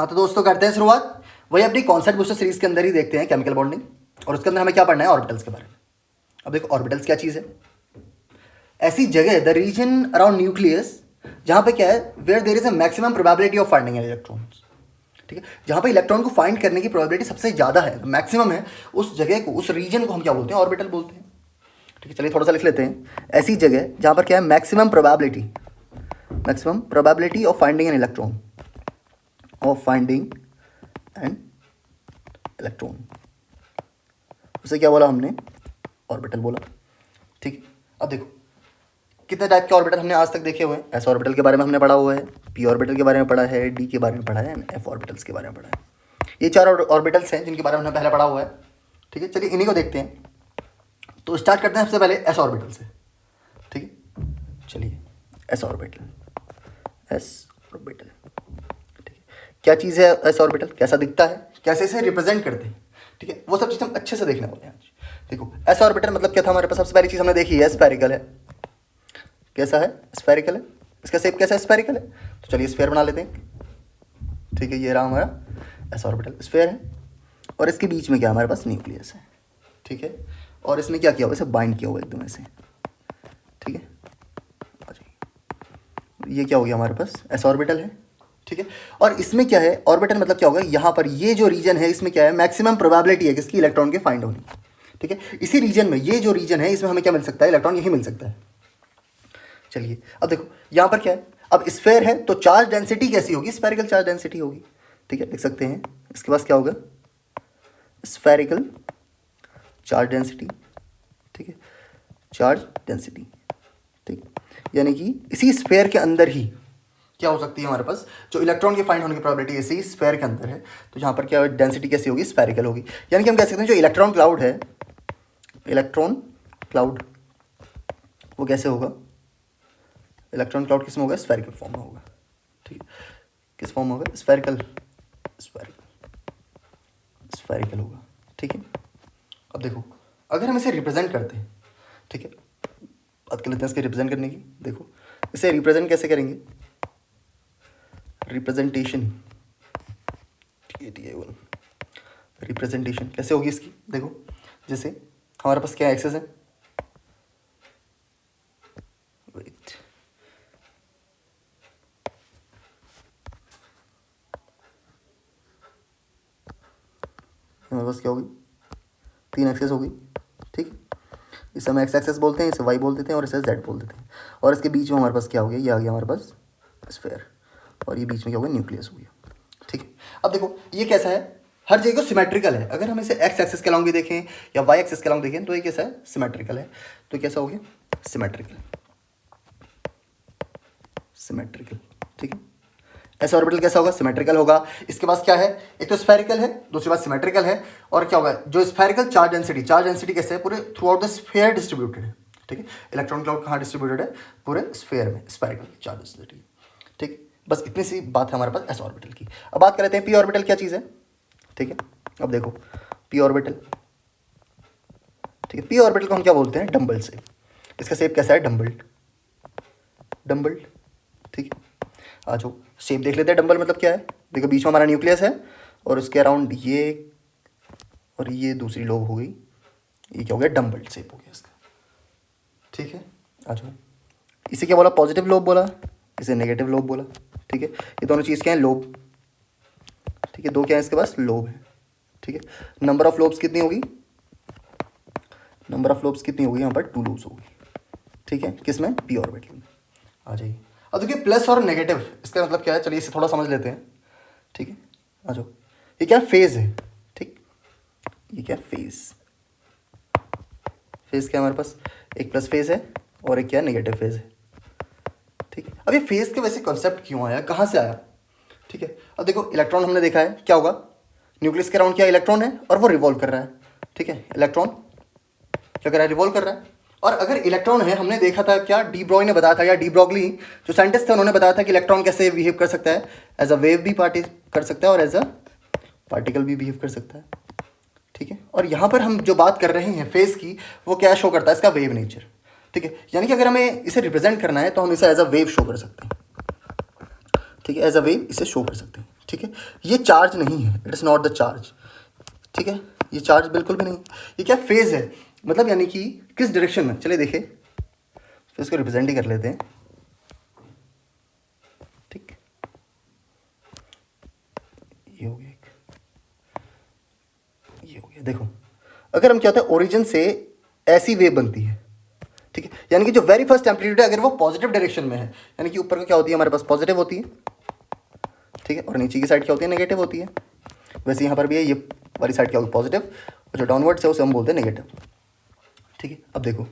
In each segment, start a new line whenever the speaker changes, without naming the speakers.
हाँ तो दोस्तों करते हैं शुरुआत। वही अपनी कॉन्सेप्ट बूस्टर सीरीज के अंदर ही देखते हैं केमिकल बॉन्डिंग, और उसके अंदर हमें क्या पढ़ना है, ऑर्बिटल्स के बारे में। अब देखो ऑर्बिटल्स क्या चीज़ है। ऐसी जगह द रीजन अराउंड न्यूक्लियस जहाँ पे क्या है, where there is a maximum probability of finding an electrons. ठीक है, जहाँ पे इलेक्ट्रॉन को फाइंड करने की प्रोबेबिलिटी सबसे ज़्यादा है, मैक्सिमम है, उस जगह को, उस रीजन को हम क्या बोलते हैं, ऑर्बिटल बोलते हैं। ठीक है, चलिए थोड़ा सा लिख लेते हैं। ऐसी जगह जहाँ पर क्या है, maximum probability of finding an electron, उसे क्या बोला हमने, ऑर्बिटल बोला। ठीक है, अब देखो कितने टाइप के ऑर्बिटल हमने आज तक देखे हुए हैं। एस ऑर्बिटल के बारे में हमने पढ़ा हुआ है, पी ऑर्बिटल के बारे में पढ़ा है, डी के बारे में पढ़ा है, एफ ऑर्बिटल्स के बारे में पढ़ा है। ये चार ऑर्बिटल्स हैं जिनके बारे में हमने पहले पढ़ा हुआ है। ठीक है, चलिए इन्हीं को देखते हैं। तो स्टार्ट करते हैं सबसे पहले एस ऑर्बिटल से। ठीक है, चलिए एस ऑर्बिटल। ठीक है, क्या चीज़ है एस ऑर्बिटल, कैसा दिखता है, कैसे इसे रिप्रेजेंट करते हैं। ठीक है, वो सब चीज़ हम अच्छे से देखने वाले हैं आज। देखो एस ऑर्बिटल मतलब क्या था हमारे पास, सबसे पहली चीज़ हमने देखी है, स्फेरिकल है। कैसा है, स्फेरिकल है। इसका शेप कैसा है, स्फेरिकल है। तो चलिए स्फेयर बना लेते हैं। ठीक है, ये रहा हमारा एस ऑर्बिटल, स्फेयर है। और इसके बीच में क्या हमारे पास, न्यूक्लियस है। ठीक है, और इसने क्या किया हुआ, इसे बाइंड किया हुआ एकदम ऐसे। ठीक है, ये क्या हो गया हमारे पास, एस ऑर्बिटल है। ठीक है, और इसमें क्या है, ऑर्बिटल मतलब क्या होगा, यहाँ पर ये जो रीजन है इसमें क्या है, मैक्सिमम प्रोबेबिलिटी है किसकी, इलेक्ट्रॉन के फाइंड होने। ठीक है, इसी रीजन में, ये जो रीजन है इसमें हमें क्या मिल सकता है, इलेक्ट्रॉन यही मिल सकता है। चलिए अब देखो यहाँ पर क्या है, अब स्फेयर है तो चार्ज डेंसिटी कैसी होगी, स्फेरिकल चार्ज डेंसिटी होगी। ठीक है, लिख सकते हैं इसके पास क्या होगा, स्फेरिकल चार्ज डेंसिटी। ठीक है, चार्ज डेंसिटी। ठीक, यानी कि इसी स्फेयर के अंदर ही क्या हो सकती है हमारे पास, जो इलेक्ट्रॉन के फाइंड होने की प्रोबेबिलिटी इसी स्फेयर के अंदर है, तो यहाँ पर क्या डेंसिटी कैसी होगी, स्फेरिकल होगी। यानी कि हम कह सकते हैं जो इलेक्ट्रॉन क्लाउड है, इलेक्ट्रॉन क्लाउड वो कैसे होगा, इलेक्ट्रॉन क्लाउड किस में होगा, स्फेरिकल फॉर्म में होगा। ठीक है, किस फॉर्म में होगा, स्फेरिकल होगा। ठीक है, अब देखो अगर हम इसे रिप्रेजेंट करते हैं, ठीक है, बात कर लेते हैं इसके रिप्रेजेंट करने की। देखो इसे रिप्रेजेंट कैसे करेंगे, रिप्रेजेंटेशन, रिप्रेजेंटेशन कैसे होगी इसकी। देखो जैसे हमारे पास क्या एक्सेस है, हमारे पास क्या होगी, 3 एक्सेस होगी। ठीक है, इसे हम एक्स एक्सेस बोलते हैं, इसे वाई बोल देते हैं, और इसे जेड बोल देते हैं। और इसके बीच में हमारे पास क्या हो गया, ये आ गया हमारे पास स्फेयर, और ये बीच में क्या हो गया, न्यूक्लियस हो गया। ठीक है, अब देखो ये कैसा है, हर जगह को सिमेट्रिकल है। अगर हम इसे एक्स एक्सेस के अलॉन्ग भी देखें या वाई एक्सेस के अलॉन्ग देखें तो ये कैसा है, सिमेट्रिकल है। तो कैसा हो गया, सिमेट्रिकल। ठीक है, एस ऑर्बिटल कैसा होगा, सिमेट्रिकल होगा। इसके पास क्या है, एक तो स्फेरिकल है, दूसरी बात सिमेट्रिकल है, और क्या होगा, जो स्फेरिकल चार्ज डेंसिटी कैसे है, पूरे through out the sphere distributed है। ठीक है, इलेक्ट्रॉन क्लाउड कहाँ डिस्ट्रीब्यूटेड है, पूरे स्फेयर में, स्फेरिकल चार्ज डेंसिटी। ठीक, बस इतनी सी बात है हमारे पास एस ऑर्बिटल की। अब बात कर लेते हैं पी ऑर्बिटल क्या चीज़ है। ठीक है, अब देखो पी ऑर्बिटल, ठीक है, पी ऑर्बिटल को हम क्या बोलते हैं, डम्बल से। इसका शेप कैसा है, डम्बल। ठीक है, आ जाओ शेप देख लेते हैं। डंबल मतलब क्या है, देखो बीच में हमारा न्यूक्लियस है, और उसके अराउंड ये और ये दूसरी लोब हो गई, ये क्या हो गया, डंबल शेप हो गया इसका। ठीक है, आ जाओ, इसे क्या बोला, पॉजिटिव लोब बोला, इसे नेगेटिव लोब बोला। ठीक है, ये दोनों चीज़ क्या है, लोब। ठीक है, दो क्या है इसके पास, लोब है। ठीक है, नंबर ऑफ लोब्स कितनी होगी, यहाँ पर 2 लोब्स होगी। ठीक है, किसमें, पी ऑर्बिटल में। आ जाइए, अब देखिए प्लस और नेगेटिव, इसका मतलब क्या है, चलिए इसे थोड़ा समझ लेते हैं। ठीक है, आ जाओ, ये क्या फेज है। ठीक, ये क्या फेज क्या है हमारे पास, एक प्लस फेज है और एक क्या नेगेटिव फेज है। ठीक है, अब ये फेज के वैसे कॉन्सेप्ट क्यों आया, कहाँ से आया। ठीक है, अब देखो इलेक्ट्रॉन हमने देखा है क्या होगा, न्यूक्लियस के अराउंड क्या इलेक्ट्रॉन है और वो रिवॉल्व कर रहा है। ठीक है, इलेक्ट्रॉन क्या कर रहा है, रिवॉल्व कर रहा है। और अगर इलेक्ट्रॉन है, हमने देखा था क्या, डी ब्रॉय ने बताया था, या डी ब्रॉगली जो साइंटिस्ट थे उन्होंने बताया था कि इलेक्ट्रॉन कैसे बिहेव कर सकता है, एज अ वेव भी कर सकता है और एज अ पार्टिकल भी बिहेव कर सकता है। ठीक है, और यहाँ पर हम जो बात कर रहे हैं फेज की, वो क्या शो करता है, इसका वेव नेचर। ठीक है, यानी कि अगर हमें इसे रिप्रेजेंट करना है तो हम इसे एज अ वेव शो कर सकते हैं। ठीक है, एज अ वेव इसे शो कर सकते हैं। ठीक है, ये चार्ज नहीं है, it is not the charge. ठीक है, ये चार्ज बिल्कुल भी नहीं, ये क्या फेज है, मतलब यानी कि किस डायरेक्शन में। चलिए देखिए, फिर इसको रिप्रेजेंट ही कर लेते हैं। ठीक, ये हो गया एक, ये हो गया। देखो अगर हम क्या होता है, ओरिजिन से ऐसी वेव बनती है। ठीक है, यानी कि जो वेरी फर्स्ट एम्पलीट्यूड है अगर वो पॉजिटिव डायरेक्शन में है, यानी कि ऊपर को क्या होती है हमारे पास पॉजिटिव होती है। ठीक है, और नीचे की साइड क्या होती है, नेगेटिव होती है। वैसे यहाँ पर भी है, ये वाली साइड क्या होगी पॉजिटिव, और जो डाउनवर्ड्स है उसे हम बोलते हैं नेगेटिव। ठीक है, अब देखो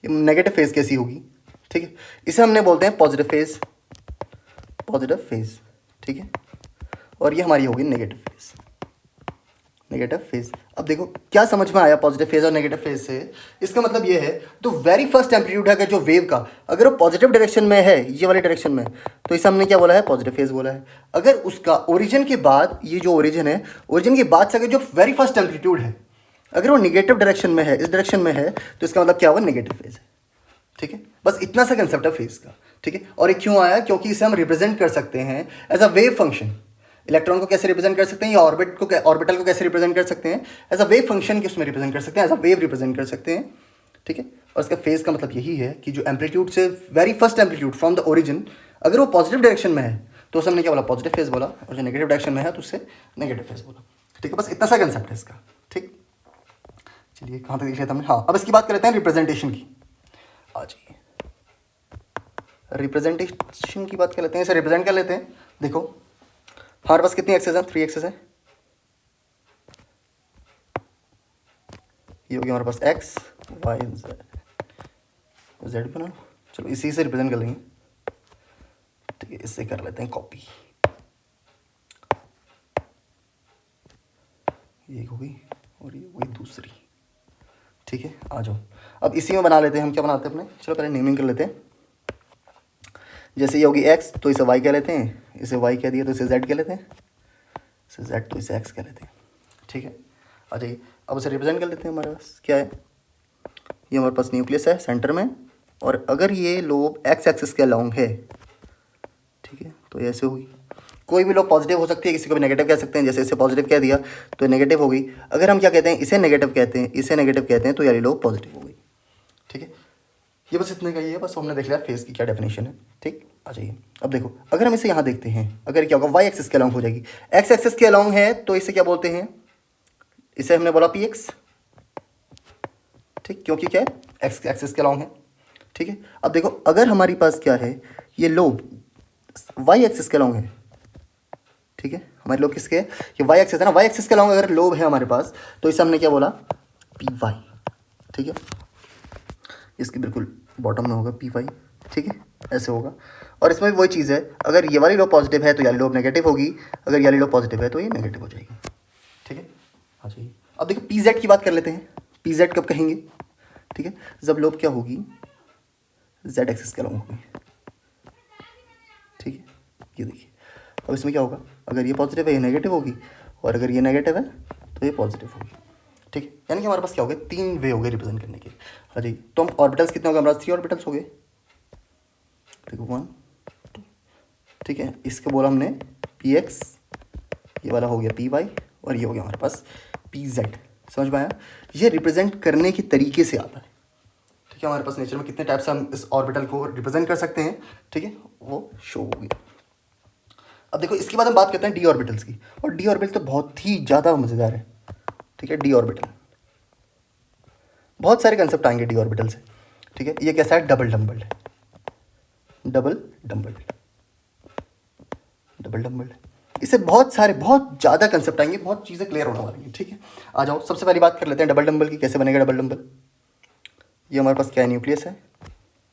ये नेगेटिव फेज कैसी होगी। ठीक है, इसे हमने बोलते हैं पॉजिटिव फेज, पॉजिटिव फेज। ठीक है, और ये हमारी होगी नेगेटिव फेज, नेगेटिव फेज। अब देखो क्या समझ में आया पॉजिटिव फेज और नेगेटिव फेज से, इसका मतलब ये है तो वेरी फर्स्ट एम्पलीट्यूड है अगर जो वेव का, अगर वो पॉजिटिव डायरेक्शन में है, ये वाली डायरेक्शन में, तो इसे हमने क्या बोला है, पॉजिटिव फेज बोला है। अगर उसका ओरिजिन के बाद, ये जो ओरिजिन है, ओरिजिन के बाद से अगर जो वेरी फर्स्ट एम्पलीट्यूड है अगर वो निगेटिव डायरेक्शन में है, इस डायरेक्शन में है, तो इसका मतलब क्या होगा, नेगेटिव फेज है। ठीक है, बस इतना सा कंसेप्ट है फेज का। ठीक है, और ये क्यों आया, क्योंकि इसे हम रिप्रेजेंट कर सकते हैं as a wave function. Electron को कैसे रिप्रेजेंट कर सकते हैं, या ऑर्बिटल को कैसे रिप्रेजेंट कर सकते हैं, एज अ वेव फंक्शन के उसमें रिप्रेजेंट कर सकते हैं, एज अ वेव रिप्रेजेंट कर सकते हैं। ठीक है, और इसका फेज का मतलब यही है कि जो एम्पलीट्यूड से very first amplitude from the origin अगर वो पॉजिटिव डायरेक्शन में है तो उसे हमने क्या बोला, पॉजिटिव फेज बोला, और जो नेगेटिव डायरेक्शन में है तो उससे नेगेटिव फेज बोला। ठीक है, बस इतना सा कंसेप्ट है इसका। ठीक, चलिए कहाँ तक देख लिया था हमने। हाँ, अब इसकी बात कर लेते हैं रिप्रेजेंटेशन की। आ जाइए, रिप्रेजेंटेशन की बात कर लेते हैं, इसे रिप्रेजेंट कर लेते हैं। देखो हमारे पास कितनी एक्सेस है, 3 एक्सेस है। ये हो गया हमारे पास एक्स वाई जेड बना, चलो इसी से रिप्रेजेंट कर लेंगे। ठीक है, इससे कर लेते हैं कॉपी, ये हो गई और ये हो गई दूसरी। ठीक है, आ जाओ अब इसी में बना लेते हैं। हम क्या बनाते हैं अपने, चलो पहले नेमिंग कर लेते हैं। जैसे ये होगी एक्स तो इसे वाई कह लेते हैं, इसे वाई कह दिया तो इसे जेड कह लेते हैं, इसे जेड तो इसे एक्स कह लेते हैं। ठीक है, आ जाइए अब उसे रिप्रेजेंट कर लेते हैं। हमारे पास क्या है, ये हमारे पास न्यूक्लियस है सेंटर में, और अगर ये लोब एक्स एक्सिस के अलोंग है, ठीक है, तो ऐसे होगी। कोई भी लोब पॉजिटिव हो सकती है, किसी को भी नेगेटिव कह सकते हैं। जैसे इसे पॉजिटिव कह दिया तो नेगेटिव हो गई। अगर हम क्या कहते हैं, इसे नेगेटिव कहते हैं, इसे नेगेटिव कहते हैं, तो यानी लोब पॉजिटिव हो गई। ठीक है, ये बस इतने का ही है, बस हमने देख लिया फेस की क्या डेफिनेशन है। ठीक, आ जाइए अब देखो अगर हम इसे यहाँ देखते हैं, अगर क्या होगा, वाई एक्सिस के अलोंग हो जाएगी। एक्स एक्सिस के अलोंग है तो इसे क्या बोलते हैं, इसे हमने बोला पी एक्स। ठीक, क्योंकि क्या है, एक्स एक्सिस के अलोंग है। ठीक है, अब देखो अगर हमारे पास क्या है, ये लोब वाई एक्सिस के अलोंग है। ठीक है, हमारे लोब किसके है, ये वाई एक्सिस है ना, वाई एक्सिस के अलोंग अगर लोब है हमारे पास तो इसे हमने क्या बोला, पी वाई। ठीक है, इसकी बिल्कुल बॉटम में होगा पी वाई। ठीक है, ऐसे होगा। और इसमें भी वही चीज़ है, अगर ये वाली लोब पॉजिटिव है तो ये वाली लोब नेगेटिव होगी, अगर ये वाली लोब पॉजिटिव है तो ये नेगेटिव हो जाएगी। ठीक है, आ जाइए अब देखो पी जेड की बात कर लेते हैं। पी जेड कब कहेंगे, ठीक है, जब लोब क्या होगी, जेड एक्सिस के अलोंग होगी। ठीक है, ये देखिए अब इसमें क्या होगा, अगर ये पॉजिटिव है ये नेगेटिव होगी, और अगर ये नेगेटिव है तो ये पॉजिटिव होगी। ठीक है, यानी कि हमारे पास क्या हो गए, 3 वे हो गए रिप्रेजेंट करने के। हाँ जी, तो हम ऑर्बिटल्स कितने हो गए, हमारे पास 3 ऑर्बिटल्स हो गए। देखो 1 2, ठीक है, इसके बोला हमने पी एक्स, ये वाला हो गया पी वाई, और ये हो गया हमारे पास पी जेड। समझ में आया, ये रिप्रेजेंट करने के तरीके से आता है। ठीक है, हमारे पास नेचर में कितने टाइप से हम इस ऑर्बिटल को रिप्रेजेंट कर सकते हैं। ठीक है, वो शो होगी। अब देखो इसके बाद हम बात करते हैं डी ऑर्बिटल्स की, और डी ऑर्बिटल तो बहुत ही ज़्यादा मज़ेदार है। ठीक है, डी ऑर्बिटल बहुत सारे कंसेप्ट आएंगे डी ऑर्बिटल से। ठीक है, ये कैसा है, double dumbbell, double dumbbell, double dumbbell, इससे बहुत सारे बहुत ज़्यादा कंसेप्ट आएंगे, बहुत चीज़ें क्लियर होने वाली हैं। ठीक है, आ जाओ सबसे पहली बात कर लेते हैं डबल डम्बल की, कैसे बनेगा डबल डम्बल। ये हमारे पास क्या है, न्यूक्लियस है।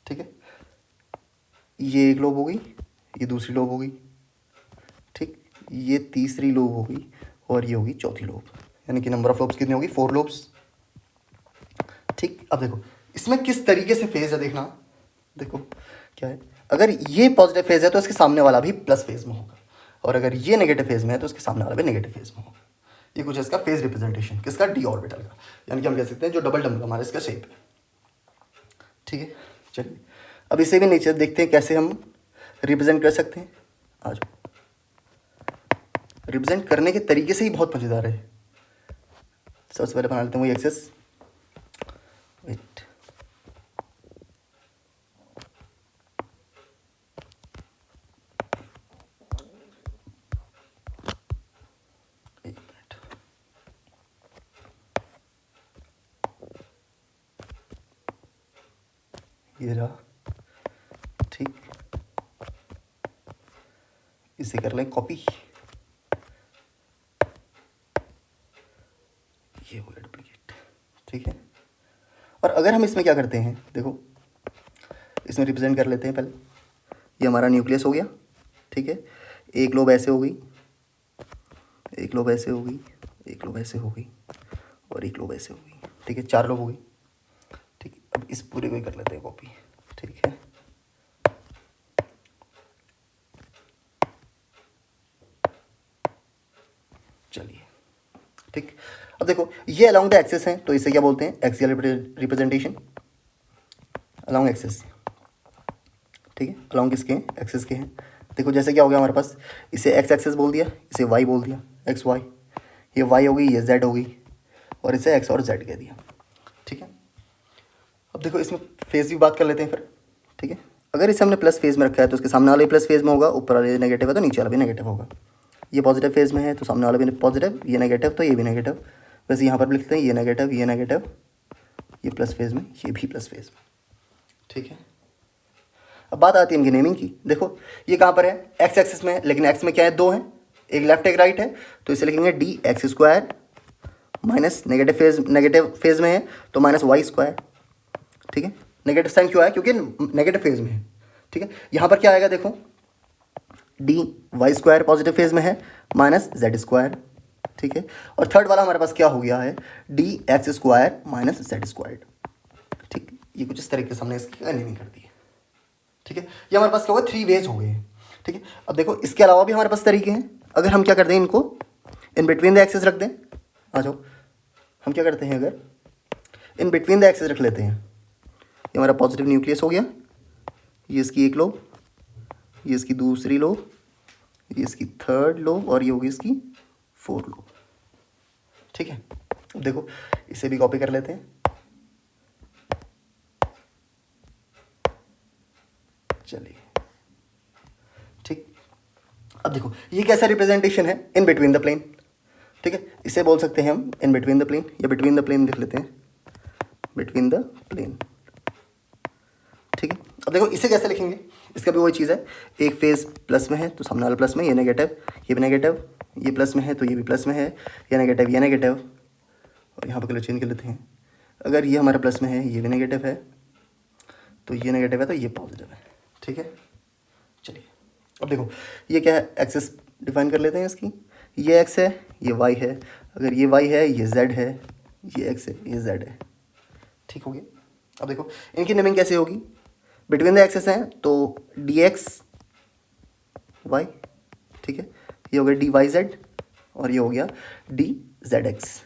ठीक है, ये एक लोब हो गई, ये दूसरी लोब हो गई। ठीक, ये तीसरी लोब हो गई, और ये होगी चौथी लोब, यानी कि नंबर ऑफ लोब्स कितनी होगी, 4 लोब्स। ठीक, अब देखो इसमें किस तरीके से फेज है, देखना। देखो क्या है, अगर ये पॉजिटिव फेज है तो इसके सामने वाला भी प्लस फेज में होगा, और अगर ये नेगेटिव फेज में है तो इसके सामने वाला भी नेगेटिव फेज में होगा। ये कुछ है इसका फेज रिप्रेजेंटेशन किसका, डी ऑर्बिटल का, यानी कि हम कह सकते हैं जो डबल डम्बल हमारा इसका शेप है। ठीक है, चलिए अब इसे भी नीचे देखते हैं कैसे हम रिप्रेजेंट कर सकते हैं। आ जाओ, रिप्रेजेंट करने के तरीके से ही बहुत मज़ेदार है। सबसे पहले बना लेते हैं वही एक्सेस। वेट, एक मिनट, ये रहा, ठीक, इसे कर लें कॉपी, ये हो गया डुप्लीकेट, ठीक है। और अगर हम इसमें क्या करते हैं, देखो इसमें रिप्रेजेंट कर लेते हैं पहले, ये हमारा न्यूक्लियस हो गया, ठीक है। एक लोब ऐसे हो गई, एक लोब ऐसे हो गई, एक लोब ऐसे हो गई, और एक लोब ऐसे हो गई, ठीक है, 4 लोब हो गई, ठीक है। अब इस पूरे को ही कर लेते हैं कॉपी, ठीक है। चलिए, ठीक। अब देखो ये अलोंग द एक्सिस है, तो इसे क्या बोलते हैं, एक्सियल रिप्रेजेंटेशन अलोंग एक्सिस, ठीक है। अलोंग किसके हैं, एक्सिस के हैं। देखो जैसे क्या हो गया हमारे पास, इसे एक्स एक्सिस बोल दिया, इसे वाई बोल दिया, एक्स वाई, ये वाई हो गई, ये जेड हो गई, और इसे एक्स और जेड कह दिया, ठीक है। अब देखो इसमें फेज भी बात कर लेते हैं फिर, ठीक है। अगर इसे हमने प्लस फेज में रखा है तो उसके सामने वाले प्लस फेज में होगा, ऊपर वाले नेगेटिव है तो नीचे वाला भी नेगेटिव होगा। ये पॉजिटिव फेज में है तो सामने वाला भी पॉजिटिव, ये नेगेटिव तो ये भी नेगेटिव। वैसे यहाँ पर भी लिखते हैं ये नेगेटिव, ये नेगेटिव, ये प्लस फेज में, ये भी प्लस फेज में, ठीक है। अब बात आती है इनकी नेमिंग की। देखो ये कहाँ पर है, एक्स एक्सिस में है, लेकिन एक्स में क्या है, 2 हैं, एक लेफ्ट एक राइट है, तो इसे लिखेंगे D X square minus negative phase में है तो माइनस वाई स्क्वायर, ठीक है। नेगेटिव साइन क्यों आया, क्योंकि नेगेटिव फेज में है, ठीक है। यहाँ पर क्या आएगा, देखो D Y square positive phase में है माइनस जेड स्क्वायर, ठीक है। और थर्ड वाला हमारे पास क्या हो गया है, D X square minus Z square, ठीक। ये कुछ इस तरीके से हमने इसकी नेमिंग कर दी है, ठीक है। ये हमारे पास क्या होगा, 3 वेज हो गए हैं, ठीक है। अब देखो इसके अलावा भी हमारे पास तरीके हैं। अगर हम क्या कर दें, इनको इन बिटवीन द एक्सेस रख दें, आ जाओ, हम क्या करते हैं, अगर इन बिटवीन द एक्सेस रख लेते हैं, ये हमारा पॉजिटिव न्यूक्लियस हो गया, ये इसकी एक लोब, ये इसकी दूसरी लोब, ये इसकी थर्ड लोब, और ये होगी इसकी 4 लोब, ठीक है। अब देखो इसे भी कॉपी कर लेते हैं, चलिए, ठीक। अब देखो ये कैसा रिप्रेजेंटेशन है, इन बिटवीन द प्लेन, ठीक है। इसे बोल सकते हैं हम इन बिटवीन द प्लेन, या बिटवीन द प्लेन लिख लेते हैं, बिटवीन द प्लेन, ठीक है। अब देखो इसे कैसे लिखेंगे, इसका भी वही चीज़ है, एक फेज प्लस में है तो सामने वाला प्लस में, ये नेगेटिव, ये भी नेगेटिव, ये प्लस में है तो ये भी प्लस में है, ये नेगेटिव, और यहाँ पर कलर चेंज कर लेते हैं। अगर ये हमारा प्लस में है, ये भी नेगेटिव है, तो ये नेगेटिव है तो ये पॉजिटिव है, ठीक है। चलिए अब देखो ये क्या है, एक्सेस डिफाइन कर लेते हैं इसकी, ये एक्स है, ये वाई है, अगर ये वाई है, ये जेड है, ये एक्स है, ये जेड है, ठीक हो गया। अब देखो इनकी नेमिंग कैसे होगी, बिटवीन द एक्सेस हैं तो डी एक्स वाई, ठीक है, ये हो गया डी वाई जेड, और ये हो गया डी जेड एक्स।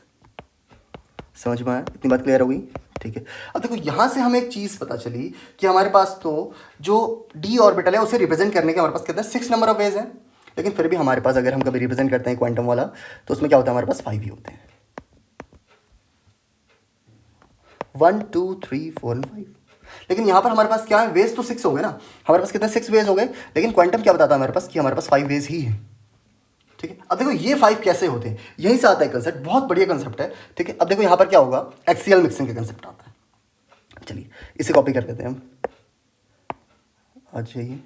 समझ में आया, इतनी बात क्लियर हो गई, ठीक है। अब देखो यहाँ से हमें एक चीज़ पता चली कि हमारे पास तो जो डी ऑर्बिटल है उसे रिप्रेजेंट करने के हमारे पास कितने 6 नंबर ऑफ वेज हैं, लेकिन फिर भी हमारे पास अगर हम कभी रिप्रेजेंट करते हैं क्वांटम वाला तो उसमें क्या होता है, हमारे पास 5 ही होते हैं, 1 2 3 4 और 5। लेकिन यहाँ पर हमारे पास क्या है, वेज तो 6 हो गए ना, हमारे पास कितने 6 वेज हो गए, लेकिन क्वांटम क्या बताता है हमारे पास कि हमारे पास 5 वेज ही है, ठीक है। अब देखो ये 5 कैसे होते हैं, यहीं से आता है कंसेप्ट, बहुत बढ़िया कंसेप्ट है, ठीक है। अब देखो यहाँ पर क्या होगा, एक्सियल मिक्सिंग का कंसेप्ट आता है। चलिए इसे कॉपी कर लेते हैं हम, आ जाइए,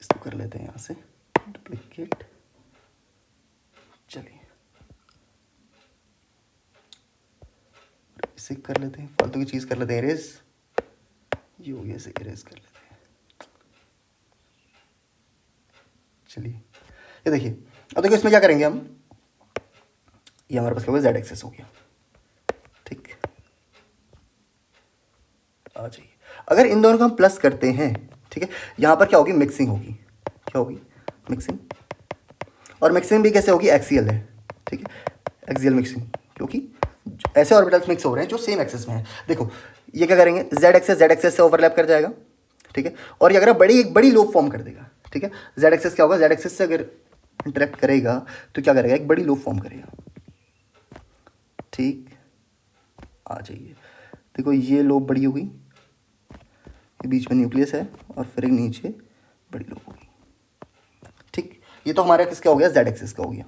इसको कर लेते हैं यहाँ से डुप्लीकेट, चलिए इसे कर लेते हैं, फालतू की चीज़ कर लेते हैं इरेज, ये हो गया, इसे इरेज कर लेते हैं। चलिए ये देखिए, अब देखो इसमें क्या करेंगे हम, ये हमारे पास क्या होगा, जेड एक्सेस हो गया, ठीक। आ जाइए, अगर इन दोनों को हम प्लस करते हैं, ठीक है, यहाँ पर क्या होगी, मिक्सिंग होगी, क्या होगी, मिक्सिंग। और मिक्सिंग भी कैसे होगी, एक्सियल है, ठीक है, एक्सियल मिक्सिंग, क्योंकि ऐसे ऑर्बिटल्स मिक्स हो रहे हैं जो सेम एक्सेस में है। देखो ये क्या करेंगे, जेड एक्सेस से ओवरलैप कर जाएगा, ठीक है। और ये अगर एक बड़ी लूप फॉर्म कर देगा, ठीक है। जेड एक्सेस क्या होगा, जेड एक्सेस से अगर इंटरेक्ट करेगा तो क्या करेगा, एक बड़ी लूप फॉर्म करेगा। ठीक, आ जाइए, देखो ये लूप बड़ी हो गई, ये बीच में न्यूक्लियस है और फिर एक नीचे बड़ी लूप होगी। ठीक, ये तो हमारा किसका हो गया, जेड एक्सिस का हो गया।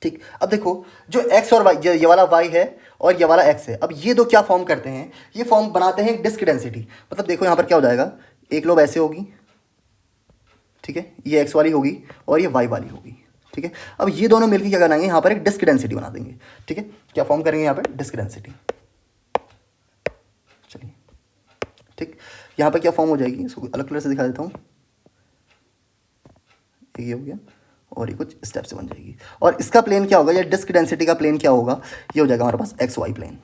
ठीक, अब देखो जो x और y, ये वाला y है और ये वाला x है, अब ये दो क्या फॉर्म करते हैं, ये फॉर्म बनाते हैं डिस्क डेंसिटी। मतलब देखो यहाँ पर क्या हो जाएगा, एक लोब ऐसे होगी, ठीक है, ये x वाली होगी और ये y वाली होगी। ठीक है, अब ये दोनों मिलकर क्या बनाएंगे, यहाँ पर एक डिस्क डेंसिटी बना देंगे। ठीक है, क्या फॉर्म करेंगे यहाँ पर, डिस्क डेंसिटी। चलिए, ठीक, यहाँ पर क्या फॉर्म हो जाएगी, इसको अलग कलर से दिखा देता हूँ, ये हो गया और ये कुछ स्टेप से बन जाएगी। और इसका प्लेन क्या होगा, या डिस्क डेंसिटी का प्लेन क्या होगा, ये हो जाएगा हमारे पास एक्स वाई प्लेन,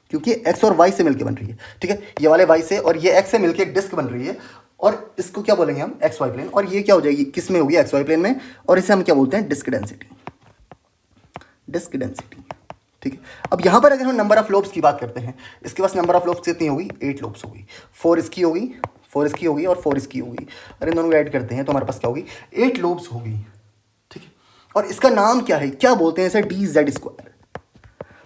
क्योंकि एक्स और वाई से मिलकर बन रही है। ठीक है, ये वाले वाई से और ये एक्स से मिलकर एक डिस्क बन रही है, और इसको क्या बोलेंगे हम, एक्स वाई प्लेन। और ये क्या हो जाएगी, किस में होगी, एक्स वाई प्लेन में, और इसे हम क्या बोलते हैं, डिस्क डेंसिटी। Disc density. ठीक है, अब यहाँ पर अगर हम नंबर ऑफ लोब्स की बात करते हैं, इसके पास नंबर ऑफ लोब्स कितनी होगी, 8 लोब्स होगी, 4 इसकी होगी, 4 इसकी होगी और 4 इसकी होगी। अरे इन दोनों को ऐड करते हैं तो हमारे पास क्या होगी, 8 लोब्स होगी। ठीक है, और इसका नाम क्या है, क्या बोलते हैं इसे, डी जेड स्क्वायर।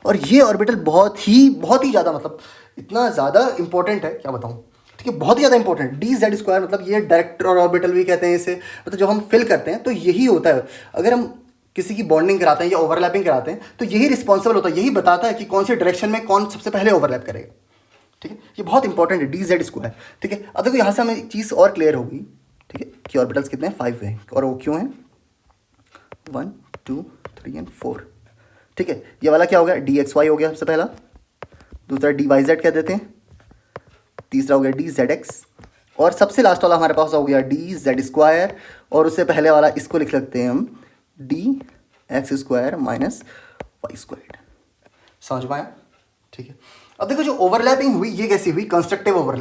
और ये ऑर्बिटल बहुत ही ज़्यादा, मतलब इतना ज़्यादा इंपॉर्टेंट है, क्या बताऊँ। ठीक है, बहुत ही ज़्यादा इंपॉर्टेंट, डी जेड स्क्वायर, मतलब ये डायरेक्ट ऑर्बिटल भी कहते हैं इसे। मतलब जब हम फिल करते हैं तो यही होता है, अगर हम किसी की बॉन्डिंग कराते हैं या ओवरलैपिंग कराते हैं तो यही रिस्पॉन्सिबल होता है, यही बताता है कि कौन से डायरेक्शन में कौन सबसे पहले ओवरलैप करेगा। ठीक है, ये बहुत इंपॉर्टेंट है, डी जेड स्क्वायर। ठीक है, अब देखो यहाँ से हमें एक चीज़ और क्लियर होगी, ठीक है, कि ऑर्बिटल्स कितने हैं, 5 हैं, और वो क्यों हैं, 1 2 3 एंड 4। ठीक है, ये वाला क्या हो गया, डी एक्स वाई हो गया सबसे पहला, दूसरा डी वाई जेड कह देते हैं, तीसरा हो गया डी जेड एक्स, और सबसे लास्ट वाला हमारे पास हो गया डी जेड स्क्वायर, और उससे पहले वाला इसको लिख सकते हैं हम D X square minus Y square. समझ पाए। ठीक है, अब देखो जो ओवरलैपिंग हुई ये कैसी हुई, कंस्ट्रक्टिव ओवरलैप।